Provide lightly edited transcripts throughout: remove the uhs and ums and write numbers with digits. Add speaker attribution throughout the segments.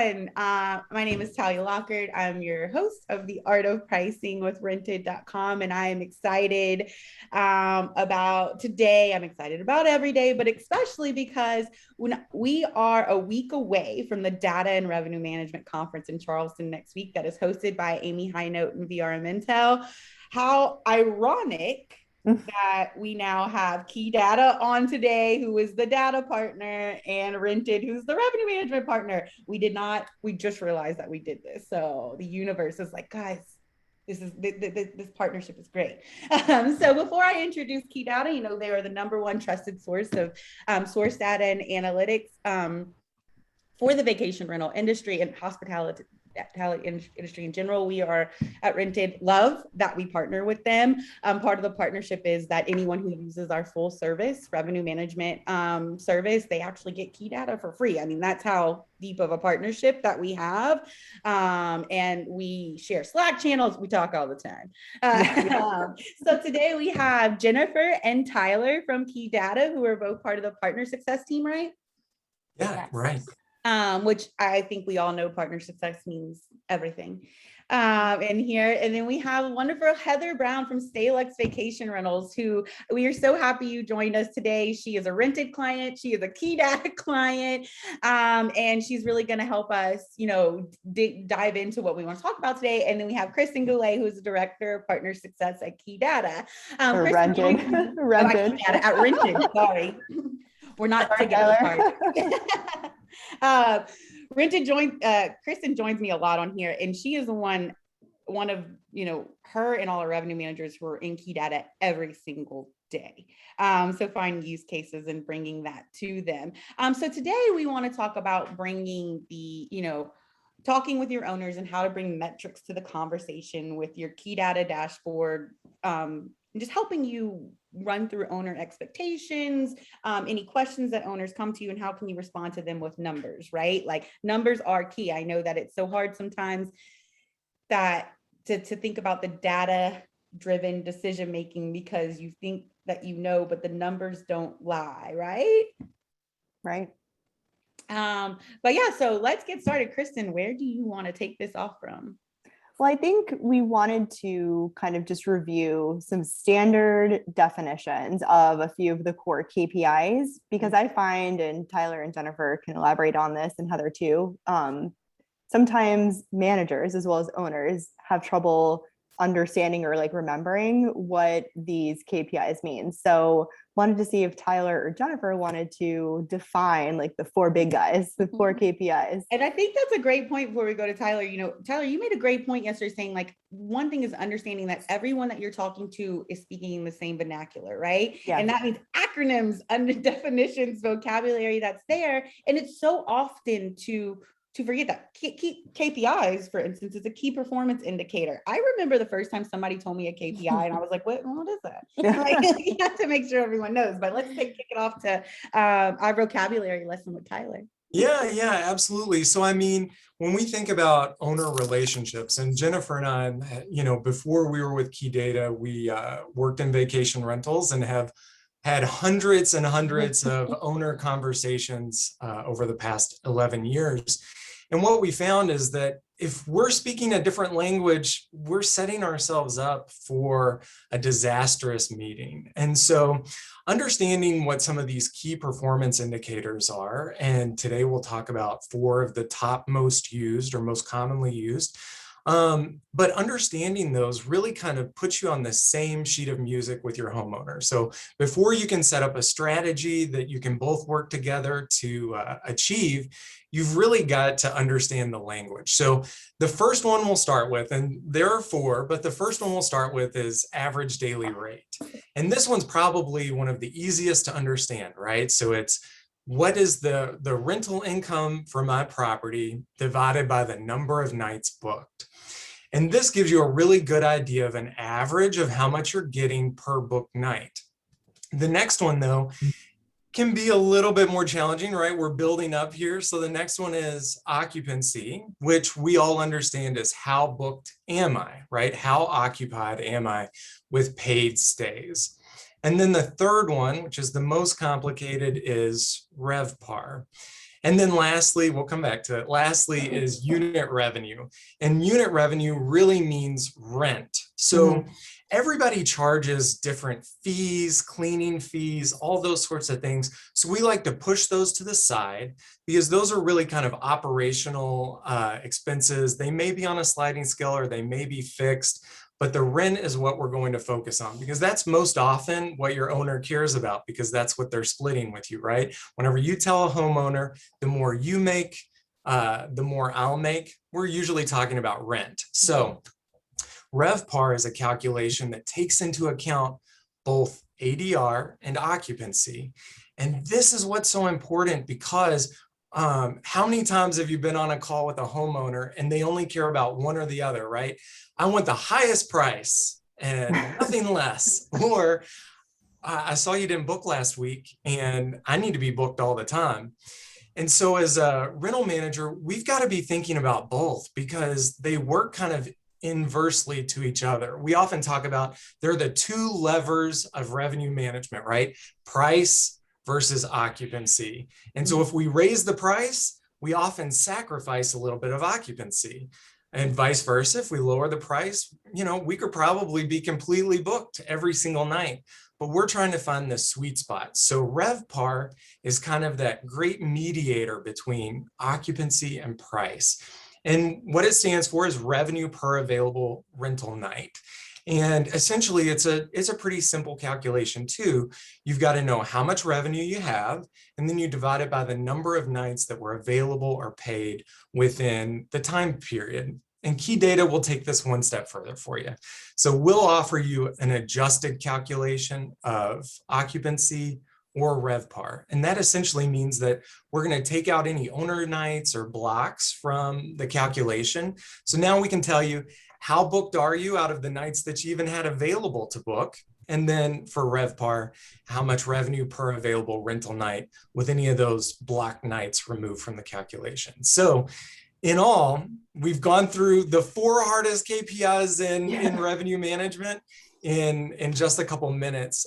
Speaker 1: everyone. My name is Talia Lockard. I'm your host of The Art of Pricing with Rented.com, and I am excited about today. I'm excited about every day, but especially because when we are a week away from the Data and Revenue Management Conference in Charleston next week that is hosted by Amy Hinote and VRM Intel. How ironic that we now have KeyData on today, who is the data partner, and Rented, who's the revenue management partner. We just realized that we did this. So the universe is like, guys, this partnership is great. So before I introduce KeyData, they are the number one trusted source of source data and analytics for the vacation rental industry and hospitality industry in general. We are at Rented love that we partner with them. Part of the partnership is that anyone who uses our full service revenue management service, they actually get KeyData for free. I mean, that's how deep of a partnership that we have. And we share Slack channels. We talk all the time. So today we have Jennifer and Tyler from KeyData, who are both part of the partner success team, right?
Speaker 2: Yeah, yes. Right.
Speaker 1: Which I think we all know partner success means everything in here. And then we have wonderful Heather Brown from StayLuxe Vacation Rentals, who we are so happy you joined us today. She is a Rented client. She is a KeyData client. And she's really going to help us, dive into what we want to talk about today. And then we have Kristin Goulet, who's the Director of Partner Success at KeyData.
Speaker 3: Rented.
Speaker 1: At Rented, sorry. We're not together. Kristin joins me a lot on here, and she is the one of her and all our revenue managers who are in KeyData every single day. So finding use cases and bringing that to them. So today we want to talk about bringing talking with your owners and how to bring metrics to the conversation with your KeyData dashboard. Just helping you run through owner expectations, any questions that owners come to you, and how can you respond to them with numbers, right? Like numbers are key. I know that it's so hard sometimes that to think about the data-driven decision-making because you think that but the numbers don't lie, right?
Speaker 3: Right.
Speaker 1: But yeah, so let's get started. Kristin, where do you want to take this off from?
Speaker 3: Well, I think we wanted to kind of just review some standard definitions of a few of the core KPIs, because I find, and Tyler and Jennifer can elaborate on this, and Heather too, sometimes managers as well as owners have trouble understanding or remembering what these KPIs mean. So wanted to see if Tyler or Jennifer wanted to define the four big guys, the four KPIs.
Speaker 1: And I think that's a great point before we go to Tyler. Tyler, you made a great point yesterday saying one thing is understanding that everyone that you're talking to is speaking in the same vernacular, right? Yeah. And that means acronyms, under definitions, vocabulary that's there. And it's so often to forget that. KPIs, for instance, is a key performance indicator. I remember the first time somebody told me a KPI and I was like, what is that? You have to make sure everyone knows, but let's kick it off to our vocabulary lesson with Tyler.
Speaker 2: Yeah, absolutely. So, I mean, when we think about owner relationships, and Jennifer and I, before we were with KeyData, we worked in vacation rentals and have had hundreds and hundreds of owner conversations over the past 11 years. And what we found is that if we're speaking a different language, we're setting ourselves up for a disastrous meeting. And so understanding what some of these key performance indicators are, and today we'll talk about four of the top most used or most commonly used, but understanding those really kind of puts you on the same sheet of music with your homeowner. So before you can set up a strategy that you can both work together to achieve, you've really got to understand the language. So the first one we'll start with, and there are four, but the first one we'll start with is average daily rate. And this one's probably one of the easiest to understand, right? So it's what is the rental income for my property divided by the number of nights booked. And this gives you a really good idea of an average of how much you're getting per booked night. The next one, though, can be a little bit more challenging, right? We're building up here. So the next one is occupancy, which we all understand is how booked am I, right? How occupied am I with paid stays? And then the third one, which is the most complicated, is RevPAR. And then lastly, we'll come back to it. Lastly is unit revenue. And unit revenue really means rent. So everybody charges different fees, cleaning fees, all those sorts of things. So we like to push those to the side because those are really kind of operational expenses. They may be on a sliding scale or they may be fixed, but the rent is what we're going to focus on because that's most often what your owner cares about because that's what they're splitting with you, right? Whenever you tell a homeowner, the more you make, the more I'll make, we're usually talking about rent. So RevPAR is a calculation that takes into account both ADR and occupancy. And this is what's so important because how many times have you been on a call with a homeowner and they only care about one or the other, right? I want the highest price and nothing less. Or I saw you didn't book last week and I need to be booked all the time. And so as a rental manager, we've got to be thinking about both because they work kind of inversely to each other. We often talk about they're the two levers of revenue management, right? Price versus occupancy. And so if we raise the price, we often sacrifice a little bit of occupancy. And vice versa, if we lower the price, we could probably be completely booked every single night. But we're trying to find the sweet spot. So RevPAR is kind of that great mediator between occupancy and price. And what it stands for is revenue per available rental night. And essentially, it's a pretty simple calculation too. You've got to know how much revenue you have, and then you divide it by the number of nights that were available or paid within the time period. And KeyData will take this one step further for you. So we'll offer you an adjusted calculation of occupancy or RevPAR. And that essentially means that we're going to take out any owner nights or blocks from the calculation. So now we can tell you how booked are you out of the nights that you even had available to book. And then for RevPAR, how much revenue per available rental night with any of those block nights removed from the calculation. So in all, we've gone through the 4 hardest KPIs in revenue management in just a couple minutes.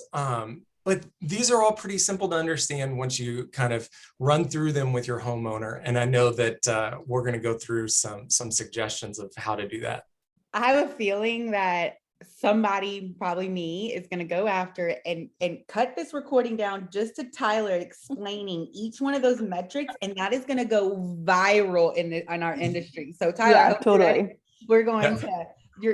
Speaker 2: But these are all pretty simple to understand once you kind of run through them with your homeowner. And I know that we're going to go through some suggestions of how to do that.
Speaker 1: I have a feeling that somebody, probably me, is going to go after it and cut this recording down just to Tyler explaining each one of those metrics, and that is going to go viral in our industry. So Tyler,
Speaker 3: totally.
Speaker 1: We're going to.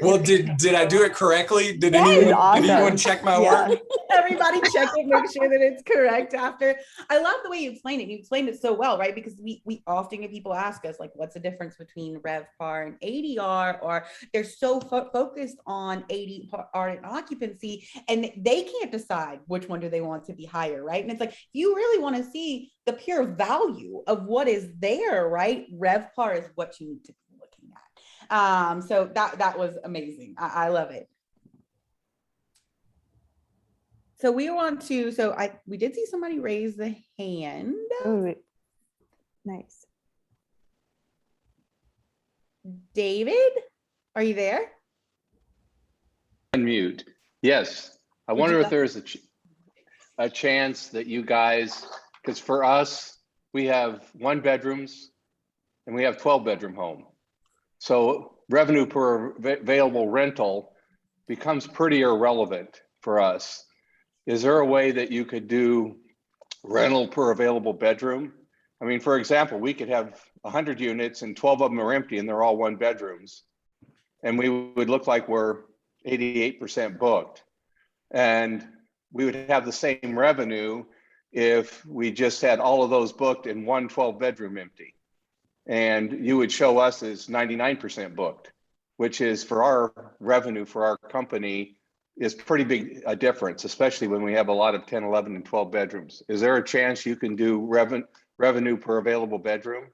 Speaker 2: Well, did I do it correctly? Did anyone check my work?
Speaker 1: Everybody check it, make sure that it's correct after. I love the way you explained it. You explained it so well, right? Because we often get people ask us, like, what's the difference between RevPAR and ADR? Or they're so focused on ADR and occupancy, and they can't decide which one do they want to be higher, right? And it's like, if you really want to see the pure value of what is there, right? RevPAR is what you need to be looking at. So that was amazing. I love it. So we want to, we did see somebody raise the hand.
Speaker 3: Oh, nice.
Speaker 1: David, are you there?
Speaker 4: Unmute. Yes. I wonder if there's a chance that you guys, because for us, we have 1 bedrooms and we have 12-bedroom home. So revenue per available rental becomes pretty irrelevant for us. Is there a way that you could do rental per available bedroom? I mean, for example, we could have 100 units and 12 of them are empty and they're all 1 bedrooms. And we would look like we're 88% booked. And we would have the same revenue if we just had all of those booked and 1 12-bedroom empty. And you would show us as 99% booked, which is, for our revenue for our company, is pretty big a difference, especially when we have a lot of 10, 11, and 12 bedrooms. Is there a chance you can do revenue per available bedroom?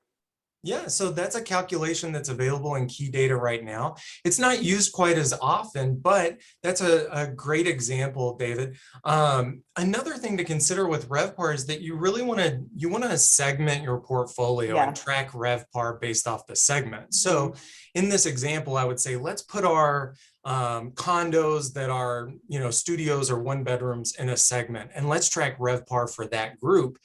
Speaker 2: Yeah, so that's a calculation that's available in KeyData right now. It's not used quite as often, but that's a great example, David. Another thing to consider with RevPAR is that you really want to segment your portfolio and track RevPAR based off the segment. So in this example, I would say, let's put our condos that are, studios or 1 bedrooms in a segment, and let's track RevPAR for that group.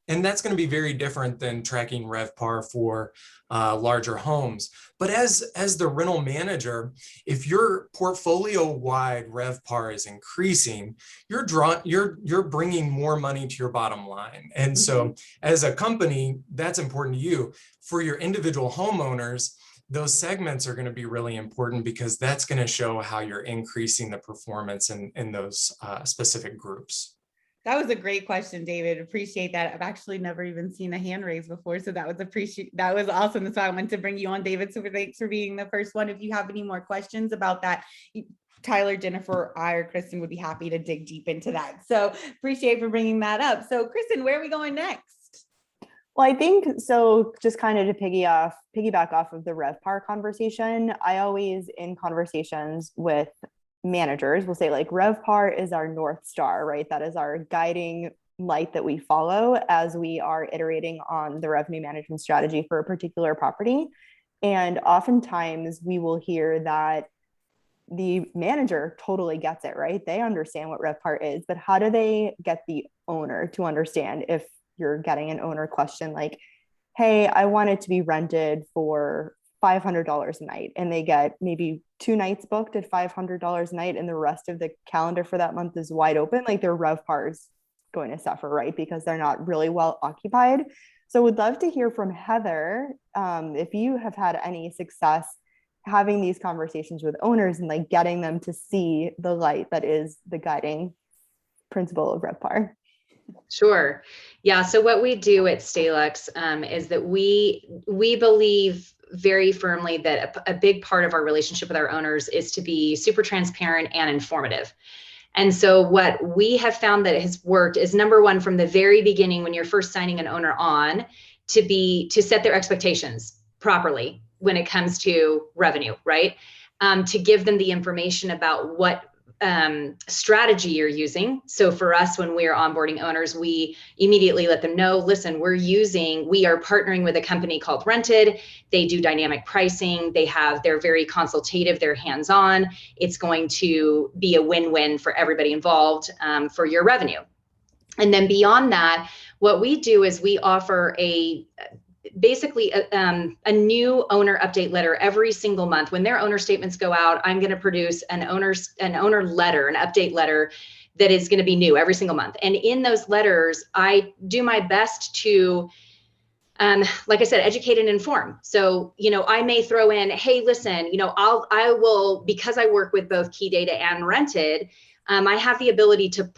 Speaker 2: And that's going to be very different than tracking RevPAR for larger homes. But as the rental manager, if your portfolio-wide RevPAR is increasing, you're bringing more money to your bottom line. And so as a company, that's important to you. For your individual homeowners, those segments are going to be really important because that's going to show how you're increasing the performance in those specific groups.
Speaker 1: That was a great question, David. Appreciate that. I've actually never even seen a hand raise before, so that was awesome. That's why I wanted to bring you on, David. So thanks for being the first one. If you have any more questions about that, Tyler, Jennifer, I, or Kristin would be happy to dig deep into that. So appreciate for bringing that up. So Kristin, where are we going next?
Speaker 3: Well, I think so. Just kind of to piggyback off of the RevPAR conversation, I always, in conversations with managers, will say like RevPAR is our North Star, right? That is our guiding light that we follow as we are iterating on the revenue management strategy for a particular property. And oftentimes we will hear that the manager totally gets it, right? They understand what RevPAR is, but how do they get the owner to understand? If you're getting an owner question like, hey, I want it to be rented for $500 a night, and they get maybe 2 nights booked at $500 a night, and the rest of the calendar for that month is wide open, like their RevPAR is going to suffer, right? Because they're not really well occupied. So would love to hear from Heather, if you have had any success having these conversations with owners and like getting them to see the light that is the guiding principle of RevPAR.
Speaker 5: Sure. Yeah. So what we do at StayLuxe is that we believe very firmly that a big part of our relationship with our owners is to be super transparent and informative. And so what we have found that has worked is, number one, from the very beginning, when you're first signing an owner on, to set their expectations properly when it comes to revenue, right? To give them the information about what strategy you're using. So for us, when we're onboarding owners, we immediately let them know, listen, we are partnering with a company called Rented. They do dynamic pricing. They're very consultative, they're hands-on. It's going to be a win-win for everybody involved for your revenue. And then beyond that, what we do is we offer basically a new owner update letter every single month. When their owner statements go out, I'm going to produce an owner letter, an update letter that is going to be new every single month. And in those letters, I do my best to, like I said, educate and inform. So, I may throw in, hey, listen, I will, because I work with both KeyData and Rented, I have the ability to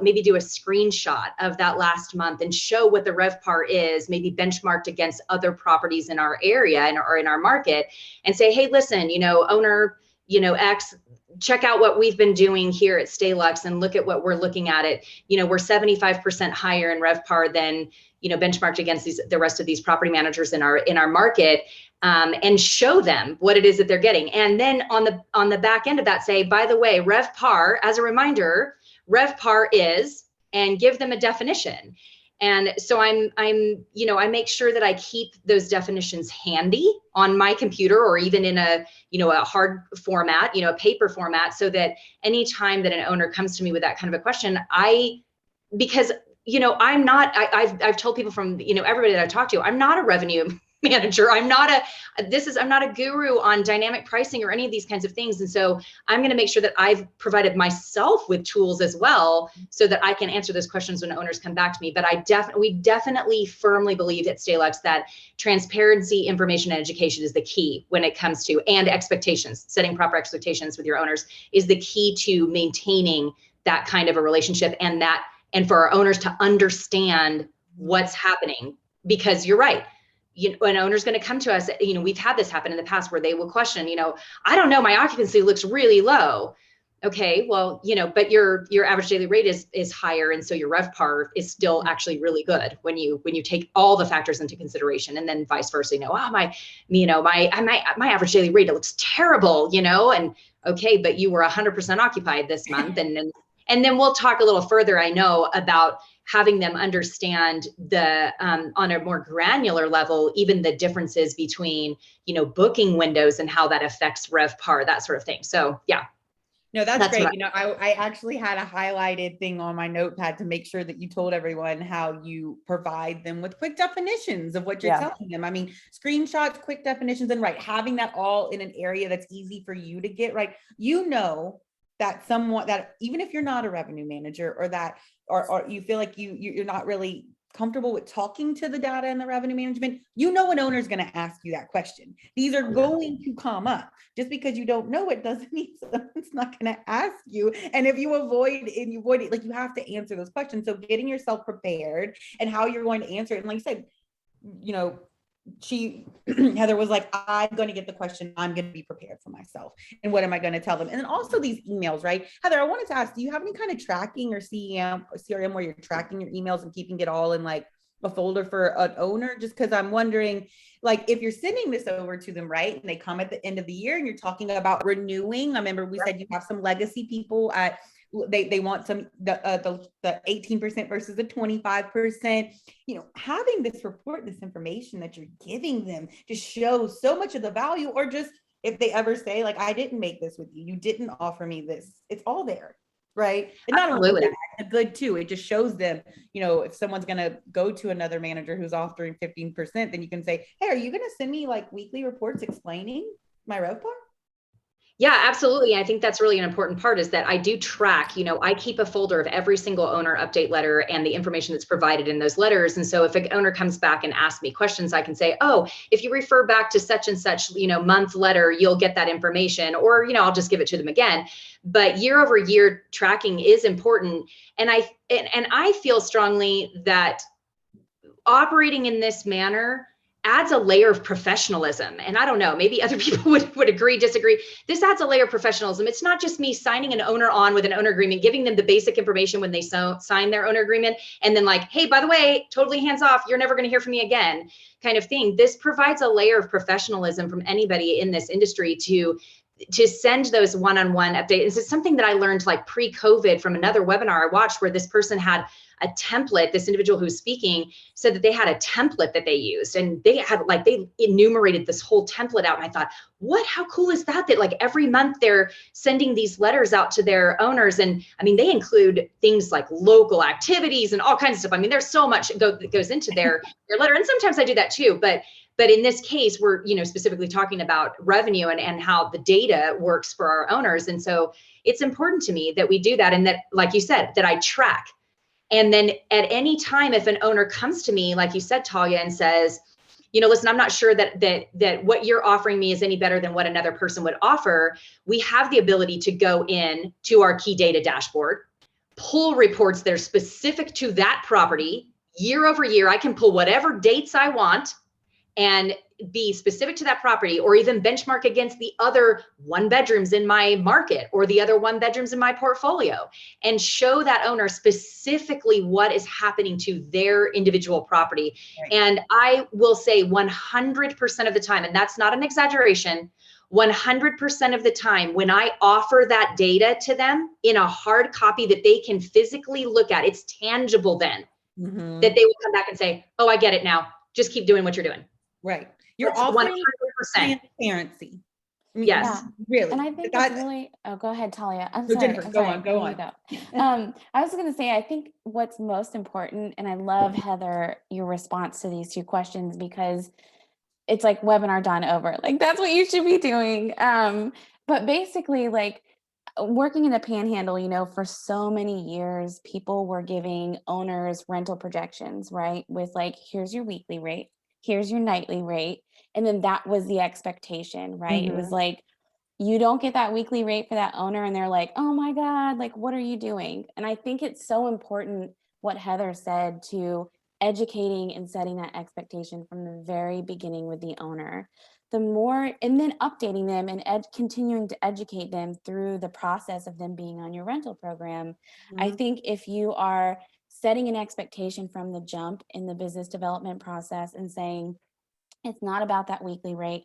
Speaker 5: maybe do a screenshot of that last month and show what the RevPAR is, maybe benchmarked against other properties in our area or in our market, and say, hey, listen, owner, X, check out what we've been doing here at StayLuxe and look at what we're looking at it. We're 75% higher in RevPAR than, benchmarked against the rest of these property managers in our market. And show them what it is that they're getting. And then on the back end of that, say, by the way, RevPAR, as a reminder, RevPAR is, and give them a definition. And so I make sure that I keep those definitions handy on my computer, or even in a hard format, a paper format, so that anytime that an owner comes to me with that kind of a question, because I've told people from, everybody that I talk to, I'm not a revenue manager. I'm not a guru on dynamic pricing or any of these kinds of things. And so I'm going to make sure that I've provided myself with tools as well, so that I can answer those questions when owners come back to me. But we definitely firmly believe at StayLuxe that transparency, information, and education is the key when it comes to, and expectations, setting proper expectations with your owners is the key to maintaining that kind of a relationship, and for our owners to understand what's happening. Because you're right. An owner's going to come to us, we've had this happen in the past where they will question, I don't know, my occupancy looks really low. Okay, well, but your average daily rate is higher. And so your RevPAR is still actually really good when you take all the factors into consideration, and then vice versa, my average daily rate, it looks terrible, and okay, but you were 100% occupied this month. And then we'll talk a little further, I know, about having them understand on a more granular level, even the differences between, booking windows and how that affects RevPAR, that sort of thing. So, yeah.
Speaker 1: No, that's
Speaker 5: That's
Speaker 1: great.
Speaker 5: right.
Speaker 1: You know, I actually had a highlighted thing on my notepad to make sure that you told everyone how you provide them with quick definitions of what you're
Speaker 3: Yeah.
Speaker 1: telling them. I mean, screenshots, quick definitions, and right, having that all in an area that's easy for you to get right. You know that someone that even if you're not a revenue manager or that or you feel like you're not really comfortable with talking to the data and the revenue management, you know an owner is going to ask you that question. These are going to come up. Just because you don't know it doesn't mean someone's not going to ask you. And if you avoid it, like you have to answer those questions. So getting yourself prepared and how you're going to answer it. And like I said, you know, Heather was like, I'm going to get the question. I'm going to be prepared for myself. And what am I going to tell them? And then also these emails, right? Heather, I wanted to ask, do you have any kind of tracking or CRM where you're tracking your emails and keeping it all in like a folder for an owner? Just because I'm wondering, like, if you're sending this over to them, right? And they come at the end of the year and you're talking about renewing. I remember we said you have some legacy people at they want some the 18% versus the 25%. You know, having this report, this information that you're giving them just shows so much of the value. Or just if they ever say like, I didn't make this with you, you didn't offer me this, it's all there, right? And not only
Speaker 5: Absolutely.
Speaker 1: that, the good too, it just shows them, you know, if someone's going to go to another manager who's offering 15%, then you can say, hey, are you going to send me like weekly reports explaining my RevPAR?
Speaker 5: Yeah, absolutely. I think that's really an important part, is that I do track, you know, I keep a folder of every single owner update letter and the information that's provided in those letters. And so if an owner comes back and asks me questions, I can say, oh, if you refer back to such and such, you know, month letter, you'll get that information, or, you know, I'll just give it to them again. But year over year tracking is important. And I feel strongly that operating in this manner adds a layer of professionalism. And I don't know, maybe other people would agree, disagree. This adds a layer of professionalism. It's not just me signing an owner on with an owner agreement, giving them the basic information when they sign their owner agreement, and then like, hey, by the way, totally hands off, you're never going to hear from me again, kind of thing. This provides a layer of professionalism from anybody in this industry to send those one-on-one updates. It's something that I learned like pre-COVID from another webinar I watched, where this person had a template. This individual who's speaking said that they had a template that they used, and they enumerated this whole template out. And I thought, how cool is that? That like every month they're sending these letters out to their owners. And I mean, they include things like local activities and all kinds of stuff. I mean, there's so much that goes into their letter. And sometimes I do that too, but in this case, we're, you know, specifically talking about revenue and how the data works for our owners. And so it's important to me that we do that. And that, like you said, that I track. And then at any time, if an owner comes to me, like you said, Talia, and says, you know, listen, I'm not sure that what you're offering me is any better than what another person would offer, we have the ability to go in to our KeyData dashboard, pull reports that are specific to that property year over year. I can pull whatever dates I want and be specific to that property, or even benchmark against the other 1-bedrooms in my market or the other 1-bedrooms in my portfolio, and show that owner specifically what is happening to their individual property. Right. And I will say 100% of the time, and that's not an exaggeration, 100% of the time when I offer that data to them in a hard copy that they can physically look at, it's tangible then, that they will come back and say, oh, I get it now. Just keep doing what you're doing.
Speaker 1: Right. You're offering 100% transparency. I mean,
Speaker 5: yes.
Speaker 1: Really.
Speaker 6: And I think that's really, oh, go ahead, Talia. I'm sorry.
Speaker 1: Jennifer, go on.
Speaker 6: I was going to say, I think what's most important, and I love, Heather, your response to these two questions, because it's like webinar done over. Like, that's what you should be doing. But basically, like, working in the Panhandle, you know, for so many years, people were giving owners rental projections, right? With like, here's your weekly rate, here's your nightly rate. And then that was the expectation, right? Mm-hmm. It was like, you don't get that weekly rate for that owner, and they're like, oh my God, like, what are you doing? And I think it's so important what Heather said, to educating and setting that expectation from the very beginning with the owner. The more, and then updating them and continuing to educate them through the process of them being on your rental program. Mm-hmm. I think if you are setting an expectation from the jump in the business development process and saying, it's not about that weekly rate,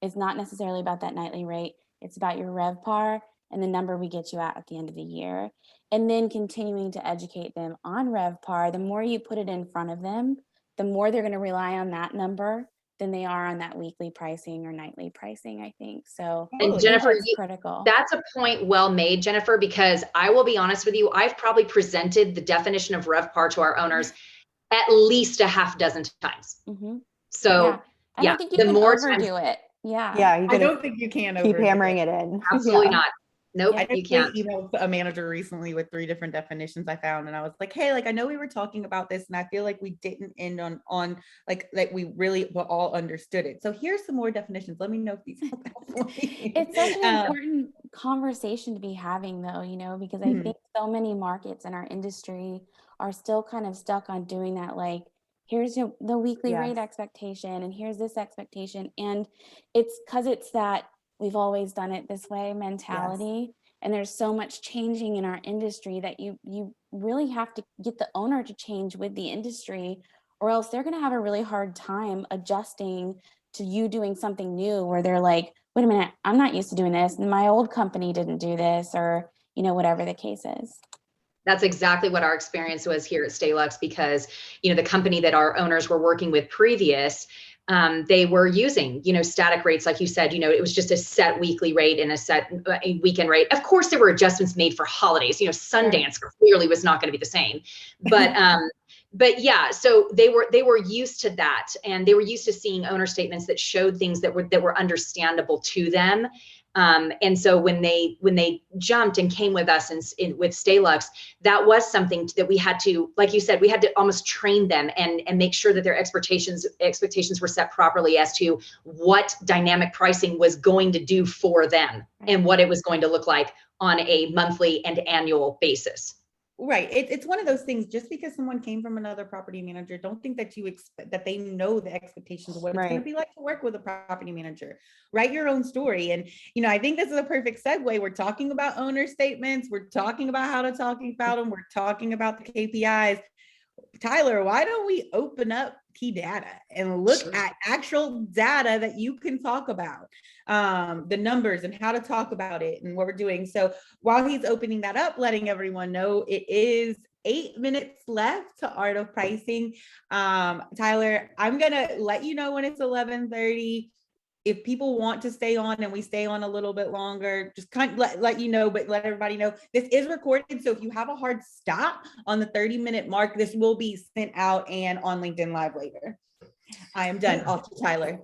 Speaker 6: it's not necessarily about that nightly rate, it's about your RevPAR and the number we get you at the end of the year. And then continuing to educate them on RevPAR, the more you put it in front of them, the more they're going to rely on that number than they are on that weekly pricing or nightly pricing, I think. So
Speaker 5: And Jennifer,
Speaker 6: it's critical.
Speaker 5: That's a point well made, Jennifer, because I will be honest with you, I've probably presented the definition of RevPAR to our owners at least a half dozen times.
Speaker 6: Mm-hmm.
Speaker 5: So
Speaker 6: I don't think you can overdo it.
Speaker 3: Yeah,
Speaker 1: I don't think you can
Speaker 3: keep hammering it in.
Speaker 5: Absolutely not. Nope,
Speaker 1: I
Speaker 5: you can't.
Speaker 1: emailed a manager recently with 3 different definitions I found, and I was like, "Hey, like I know we were talking about this, and I feel like we didn't end on like we really all understood it. So here's some more definitions. Let me know if these help out."
Speaker 6: It's such an important conversation to be having, though, you know, because I think so many markets in our industry are still kind of stuck on doing that. Like, here's the weekly rate expectation, and here's this expectation, and it's because it's that we've always done it this way mentality. And there's so much changing in our industry that you really have to get the owner to change with the industry, or else they're going to have a really hard time adjusting to you doing something new where they're like, wait a minute, I'm not used to doing this, and my old company didn't do this, or, you know, whatever the case is.
Speaker 5: That's exactly what our experience was here at StayLuxe, because, you know, the company that our owners were working with previous, they were using, you know, static rates. Like you said, you know, it was just a set weekly rate and a set weekend rate. Of course, there were adjustments made for holidays. You know, Sundance clearly was not going to be the same, but yeah, so they were used to that, and they were used to seeing owner statements that showed things that were understandable to them. And so when they jumped and came with us with StayLuxe, that was something that we had to, like you said, we had to almost train them and make sure that their expectations were set properly as to what dynamic pricing was going to do for them and what it was going to look like on a monthly and annual basis.
Speaker 1: Right. It's one of those things, just because someone came from another property manager, don't think that you expect that they know the expectations of what it's going to be like to work with a property manager. Write your own story. And, you know, I think this is a perfect segue. We're talking about owner statements. We're talking about how to talk about them. We're talking about the KPIs. Tyler, why don't we open up KeyData and look at actual data that you can talk about, the numbers and how to talk about it and what we're doing. So while he's opening that up, letting everyone know it is 8 minutes left to Art of Pricing. Tyler, I'm going to let you know when it's 11:30. If people want to stay on and we stay on a little bit longer, just kind of let you know, but let everybody know this is recorded. So if you have a hard stop on the 30-minute mark, this will be sent out and on LinkedIn Live later. I am done. Off to Tyler.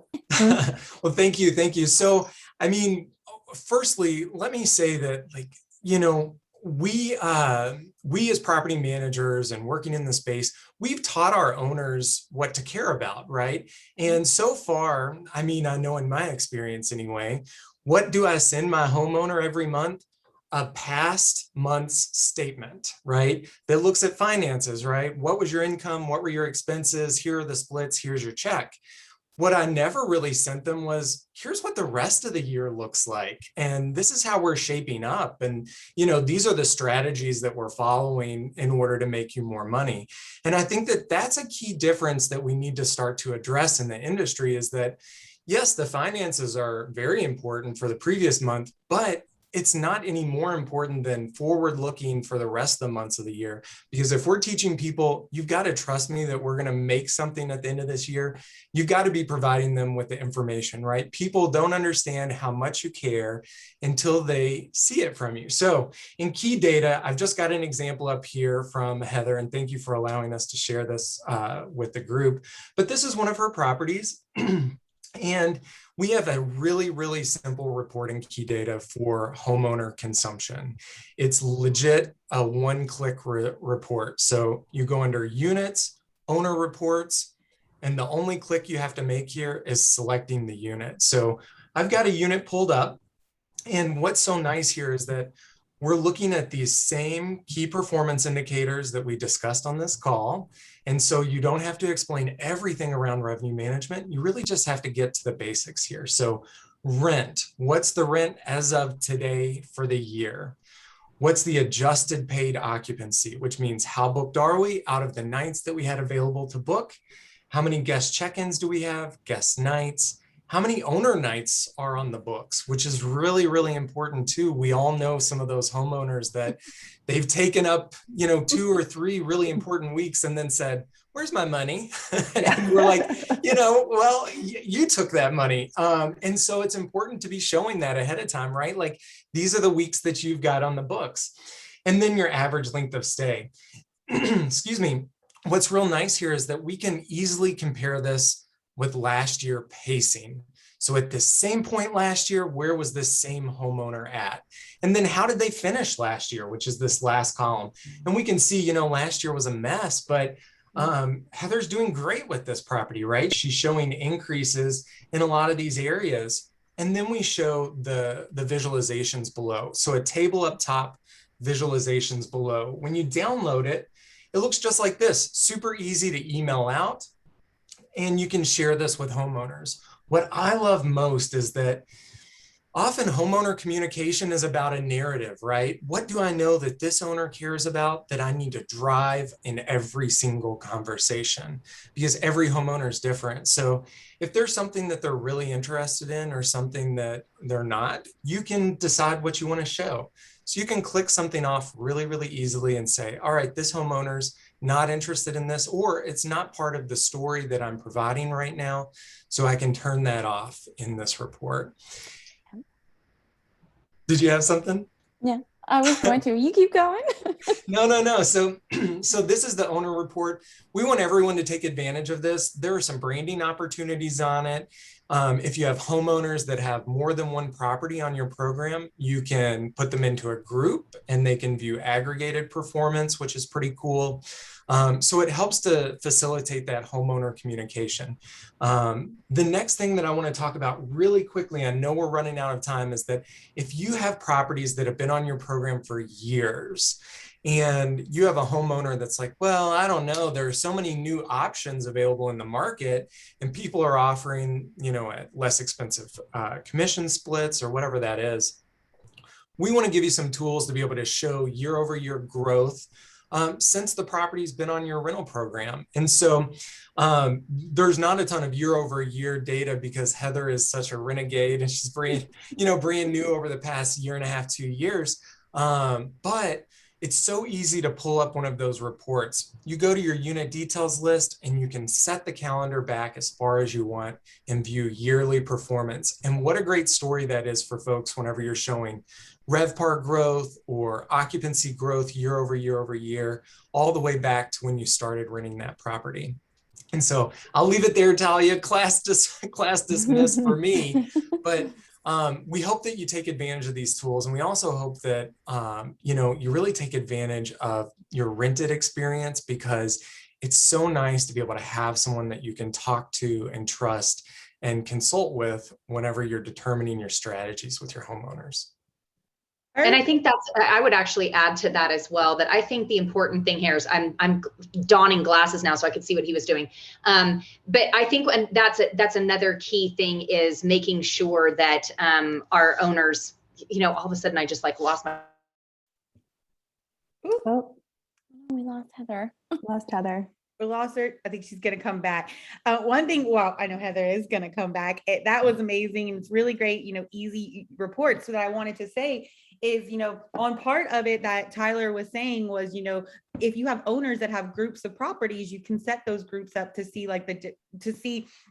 Speaker 2: Well, thank you. Thank you. So, I mean, firstly, let me say that, like, you know, we as property managers and working in the space, we've taught our owners what to care about, right? And so far, I mean, I know in my experience anyway, what do I send my homeowner every month? A past month's statement, right? That looks at finances, right? What was your income? What were your expenses? Here are the splits. Here's your check. What I never really sent them was, here's what the rest of the year looks like. And this is how we're shaping up. And, you know, these are the strategies that we're following in order to make you more money. And I think that that's a key difference that we need to start to address in the industry, is that, yes, the finances are very important for the previous month, but it's not any more important than forward looking for the rest of the months of the year. Because if we're teaching people, you've got to trust me that we're going to make something at the end of this year, you've got to be providing them with the information, right? People don't understand how much you care until they see it from you. So in KeyData, I've just got an example up here from Heather, and thank you for allowing us to share this with the group. But this is one of her properties. And we have a really, really simple reporting KeyData for homeowner consumption. It's legit a one-click report. So you go under units, owner reports, and the only click you have to make here is selecting the unit. So I've got a unit pulled up. And what's so nice here is that we're looking at these same key performance indicators that we discussed on this call. And so you don't have to explain everything around revenue management. You really just have to get to the basics here. So rent, what's the rent as of today for the year? What's the adjusted paid occupancy, which means how booked are we out of the nights that we had available to book? How many guest check-ins do we have? Guest nights? How many owner nights are on the books, which is really, really important too. We all know some of those homeowners that they've taken up, you know, 2 or 3 really important weeks and then said, where's my money? And we're like, well, you took that money. And so it's important to be showing that ahead of time, right? Like these are the weeks that you've got on the books. And then your average length of stay. Excuse me. What's real nice here is that we can easily compare this with last year pacing. So at the same point last year, where was this same homeowner at? And then how did they finish last year, which is this last column? And we can see, last year was a mess, but Heather's doing great with this property, right? She's showing increases in a lot of these areas. And then we show the visualizations below. So a table up top, visualizations below. When you download it, it looks just like this, super easy to email out. And you can share this with homeowners. What I love most is that often homeowner communication is about a narrative, right? What do I know that this owner cares about that I need to drive in every single conversation? Because every homeowner is different. So if there's something that they're really interested in or something that they're not, you can decide what you want to show. So you can click something off really, really easily and say, all right, this homeowner's not interested in this, or it's not part of the story that I'm providing right now. So I can turn that off in this report. Did you have something?
Speaker 6: Yeah, I was going to. You keep going.
Speaker 2: No. So this is the owner report. We want everyone to take advantage of this. There are some branding opportunities on it. If you have homeowners that have more than one property on your program, you can put them into a group and they can view aggregated performance, which is pretty cool. So it helps to facilitate that homeowner communication. The next thing that I want to talk about really quickly, I know we're running out of time, is that if you have properties that have been on your program for years, and you have a homeowner that's like, well, I don't know, there are so many new options available in the market and people are offering, at less expensive commission splits or whatever that is. We want to give you some tools to be able to show year over year growth since the property's been on your rental program. And so there's not a ton of year over year data because Heather is such a renegade and she's brand new over the past year and a half, 2 years. But it's so easy to pull up one of those reports. You go to your unit details list and you can set the calendar back as far as you want and view yearly performance. And what a great story that is for folks whenever you're showing RevPAR growth or occupancy growth year over year, all the way back to when you started renting that property. And so I'll leave it there, Talia. Class dismissed for me, but we hope that you take advantage of these tools. And we also hope that, you really take advantage of your rented experience, because it's so nice to be able to have someone that you can talk to and trust and consult with whenever you're determining your strategies with your homeowners.
Speaker 5: And I think I would actually add to that as well, that I think the important thing here is I'm donning glasses now so I could see what he was doing. But I think, and that's another key thing, is making sure that our owners, all of a sudden I just lost my.
Speaker 3: Oh,
Speaker 6: We lost Heather.
Speaker 1: We lost her. I think she's going to come back. One thing, well, I know Heather is going to come back. That was amazing. And it's really great, easy reports. So that I wanted to say is, on part of it that Tyler was saying was, if you have owners that have groups of properties, you can set those groups up to see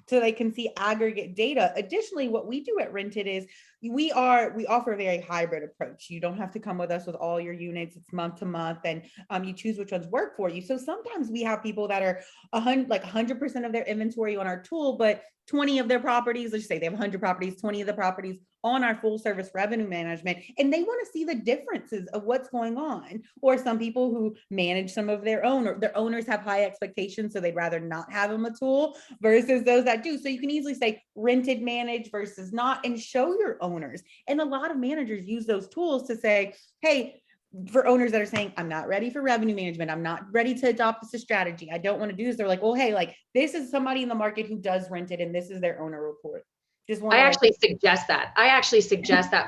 Speaker 1: so they can see aggregate data. Additionally, what we do at Rented is we offer a very hybrid approach. You don't have to come with us with all your units. It's month to month, and you choose which ones work for you. So sometimes we have people that are 100% of their inventory on our tool, but 20 of their properties, let's say they have 100 properties, 20 of the properties on our full service revenue management, and they want to see the differences of what's going on. Or some people who manage some of their own, or their owners have high expectations, so they'd rather not have them a tool versus those that do. So you can easily say rented manage versus not, and show your owners. And a lot of managers use those tools to say, hey, for owners that are saying, I'm not ready for revenue management, I'm not ready to adopt this strategy, I don't want to do this. They're like, well, hey, this is somebody in the market who does rent it, and this is their owner report.
Speaker 5: I actually suggest that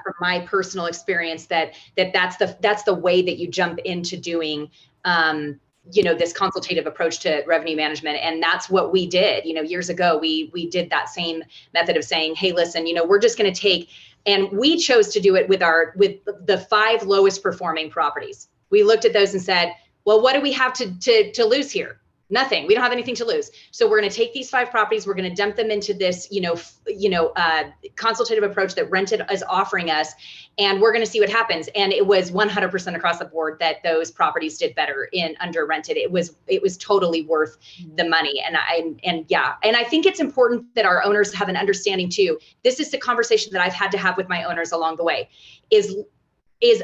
Speaker 5: from my personal experience, that's the way that you jump into doing this consultative approach to revenue management. And that's what we did, years ago. We did that same method of saying, hey, listen, we're just going to take, and we chose to do it with the 5 lowest performing properties. We looked at those and said, well, what do we have to lose here? Nothing. We don't have anything to lose. So we're going to take these 5 properties. We're going to dump them into this, consultative approach that Rented is offering us, and we're going to see what happens. And it was 100% across the board that those properties did better in under rented. It was totally worth the money. And I think it's important that our owners have an understanding too. This is the conversation that I've had to have with my owners along the way, is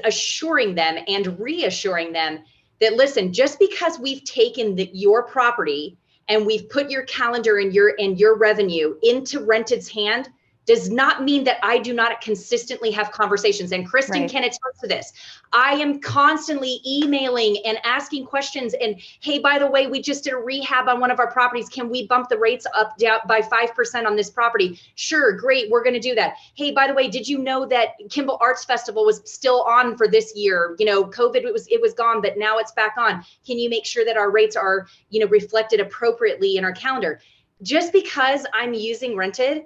Speaker 5: assuring them and reassuring them that, listen, just because we've taken your property and we've put your calendar and your revenue into Rented's hand does not mean that I do not consistently have conversations. And Kristin can attest to this. I am constantly emailing and asking questions. And hey, by the way, we just did a rehab on one of our properties. Can we bump the rates up down by 5% on this property? Sure, great, we're going to do that. Hey, by the way, did you know that Kimball Arts Festival was still on for this year? COVID, it was gone, but now it's back on. Can you make sure that our rates are, reflected appropriately in our calendar? Just because I'm using Rented,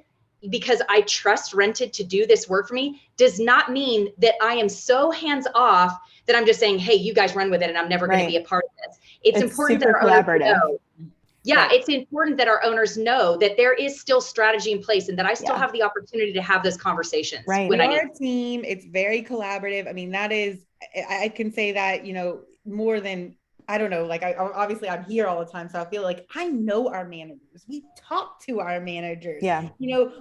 Speaker 5: because I trust Rented to do this work for me, does not mean that I am so hands off that I'm just saying, hey, you guys run with it and I'm never going to be a part of this. It's important that our owners know. Yeah, it's important that our owners know that there is still strategy in place and that I still have the opportunity to have those conversations.
Speaker 1: When we are a team, it's very collaborative. I mean, that is, I can say that, more than, I don't know, like obviously I'm here all the time. So I feel like I know our managers. We talk to our managers. Yeah.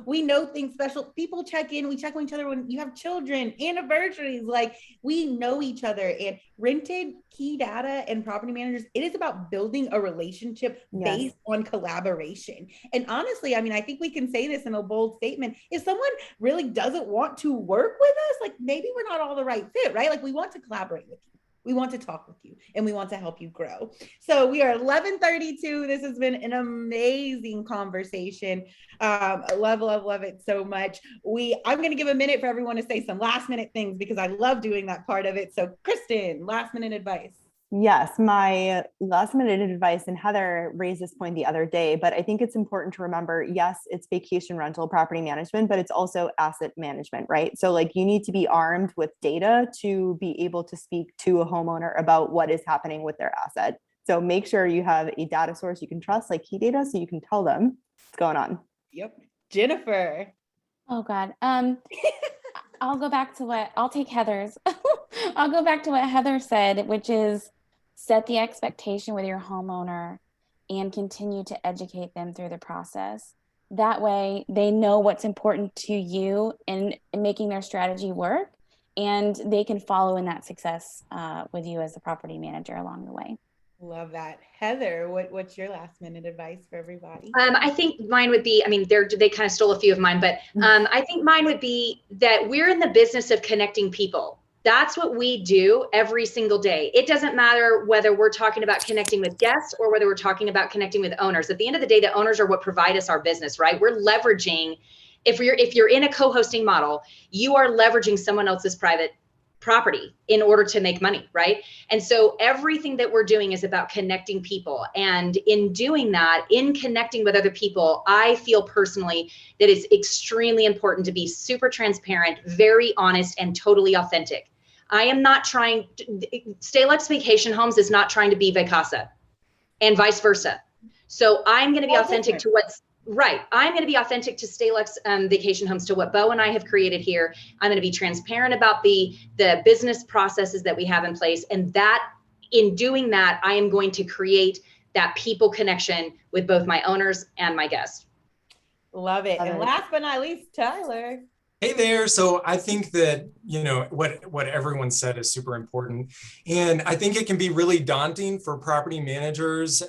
Speaker 1: We know things special. People check in. We check on each other when you have children, anniversaries, like we know each other. And Rented, KeyData, and property managers, it is about building a relationship based on collaboration. And honestly, I mean, I think we can say this in a bold statement. If someone really doesn't want to work with us, like maybe we're not all the right fit, right? Like we want to collaborate with you. We want to talk with you and we want to help you grow. So we are 11:32. This has been an amazing conversation. I love it so much. I'm going to give a minute for everyone to say some last minute things because I love doing that part of it. So Kristin, last minute advice.
Speaker 3: Yes, my last minute advice, and Heather raised this point the other day, but I think it's important to remember, yes, it's vacation rental property management, but it's also asset management, right? So like you need to be armed with data to be able to speak to a homeowner about what is happening with their asset. So make sure you have a data source you can trust, like KeyData, so you can tell them what's going on.
Speaker 1: Yep. Jennifer.
Speaker 6: Oh God. I'll take Heather's. I'll go back to what Heather said, which is set the expectation with your homeowner and continue to educate them through the process. That way they know what's important to you in making their strategy work, and they can follow in that success with you as the property manager along the way.
Speaker 1: Love that. Heather, what's your last minute advice for everybody?
Speaker 5: I think mine would be, they kind of stole a few of mine, but I think mine would be that we're in the business of connecting people. That's what we do every single day. It doesn't matter whether we're talking about connecting with guests or whether we're talking about connecting with owners. At the end of the day, the owners are what provide us our business, right? We're leveraging, if you're in a co-hosting model, you are leveraging someone else's private property in order to make money, right? And so everything that we're doing is about connecting people. And in doing that, in connecting with other people, I feel personally that it's extremely important to be super transparent, very honest, and totally authentic. I am not trying to, StayLuxe Vacation Homes is not trying to be Vacasa and vice versa. So I'm going to be authentic to what's right. I'm going to be authentic to StayLuxe Vacation Homes, to what Bo and I have created here. I'm going to be transparent about the business processes that we have in place. And that in doing that, I am going to create that people connection with both my owners and my guests.
Speaker 1: Love it. And last but not least, Tyler.
Speaker 2: Hey there. So I think that, what everyone said is super important. And I think it can be really daunting for property managers.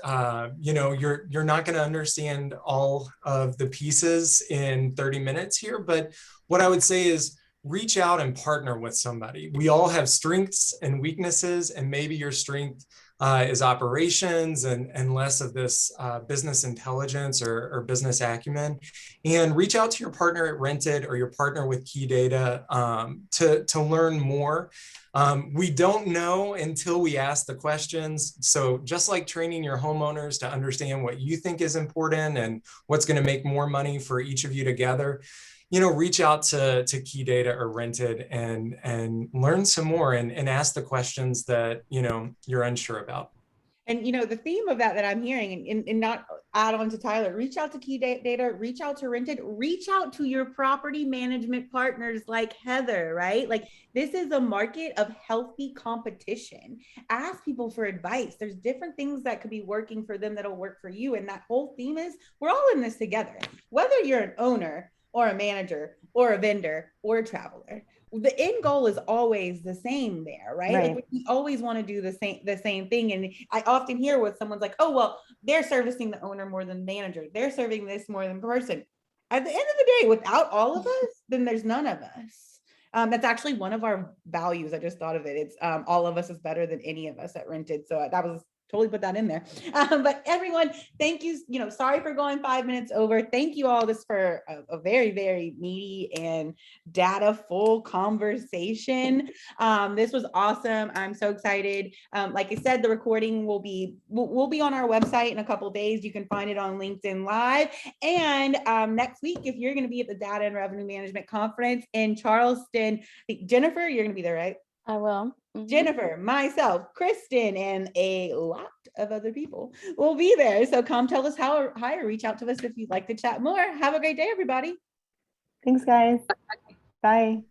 Speaker 2: You're not going to understand all of the pieces in 30 minutes here. But what I would say is reach out and partner with somebody. We all have strengths and weaknesses, and maybe your strength is operations and less of this business intelligence or business acumen. And reach out to your partner at Rented or your partner with KeyData to learn more. We don't know until we ask the questions. So just like training your homeowners to understand what you think is important and what's going to make more money for each of you together, reach out to KeyData or Rented and learn some more and ask the questions that, you're unsure about.
Speaker 1: And the theme of that I'm hearing, and not add on to Tyler, reach out to KeyData, reach out to Rented, reach out to your property management partners like Heather, right? Like, this is a market of healthy competition. Ask people for advice. There's different things that could be working for them that'll work for you. And that whole theme is we're all in this together, whether you're an owner or a manager or a vendor or a traveler. The end goal is always the same there, right?
Speaker 3: Right.
Speaker 1: Like, we always want to do the same thing. And I often hear with someone's like, oh, well, they're servicing the owner more than the manager. They're serving this more than the person. At the end of the day, without all of us, then there's none of us. That's actually one of our values. I just thought of it. It's all of us is better than any of us at Rented. So that was totally put that in there. But everyone, thank you. Sorry for going 5 minutes over. Thank you all this for a very, very meaty and data full conversation. This was awesome. I'm so excited. Like I said, the recording will be on our website in a couple of days. You can find it on LinkedIn Live. And next week, if you're going to be at the Data and Revenue Management Conference in Charleston, I think Jennifer, you're going to be there, right?
Speaker 6: I will. Mm-hmm.
Speaker 1: Jennifer, myself, Kristin, and a lot of other people will be there. So come tell us how or reach out to us if you'd like to chat more. Have a great day, everybody.
Speaker 3: Thanks, guys. Bye.